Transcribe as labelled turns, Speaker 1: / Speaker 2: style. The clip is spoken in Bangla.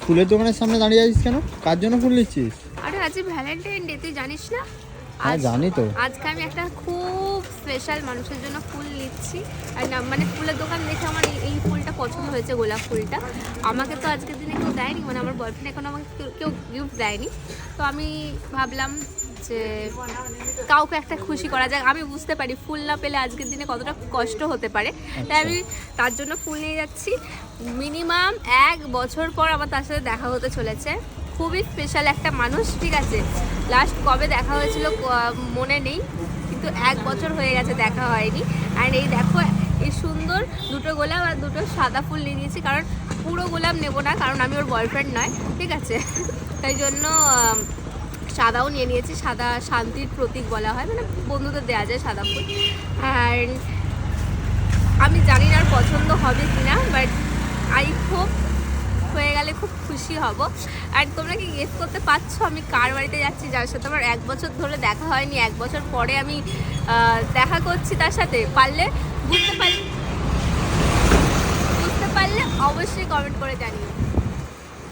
Speaker 1: ফুলের দোকানের সামনে দাঁড়িয়ে আছিস কেন? কার জন্য ফুল নিচ্ছিস?
Speaker 2: আরে আজ ভ্যালেন্টাইন ডে, তুই জানিস না?
Speaker 1: হ্যাঁ জানি তো।
Speaker 2: আজকে আমি একটা খুব স্পেশাল মানুষের জন্য ফুল নিচ্ছি। আর না মানে ফুলের দোকান দেখে আমার এই ফুলটা পছন্দ হয়েছে, গোলাপ ফুলটা। আমাকে তো আজকের দিনে কেউ দেয়নি, মানে আমার বয়ফ্রেন্ড এখন আমাকে কেউ গিফট দেয়নি। তো আমি ভাবলাম যে কাউকে একটা খুশি করা যায়। আমি বুঝতে পারি ফুল না পেলে আজকের দিনে কতটা কষ্ট হতে পারে, তাই আমি তার জন্য ফুল নিয়ে যাচ্ছি। মিনিমাম 1 বছর পর আমার তার সাথে দেখা হতে চলেছে। খুবই স্পেশাল একটা মানুষ, ঠিক আছে। লাস্ট কবে দেখা হয়েছিল মনে নেই, কিন্তু 1 বছর হয়ে গেছে দেখা হয়নি। আর এই দেখো, এই সুন্দর দুটো গোলাপ আর দুটো সাদা ফুল নিয়ে নিয়েছি, কারণ পুরো গোলাপ নেবো না, কারণ আমি ওর বয়ফ্রেন্ড নয়, ঠিক আছে। তাই জন্য সাদাও নিয়ে নিয়েছি। সাদা শান্তির প্রতীক বলা হয়, মানে বন্ধুদের দেওয়া যায় সাদা ফুল। আর আমি জানি না আর পছন্দ হবে কিনা, বাট আই হোপ হয়ে গেলে খুব খুশি হব। আর তোমরা কি গেস করতে পারছো আমি কার বাড়িতে যাচ্ছি, যার সাথে আমার 1 বছর ধরে দেখা হয়নি? 1 বছর পরে আমি দেখা করছি তার সাথে। বুঝতে পারলে অবশ্যই কমেন্ট করে জানিও।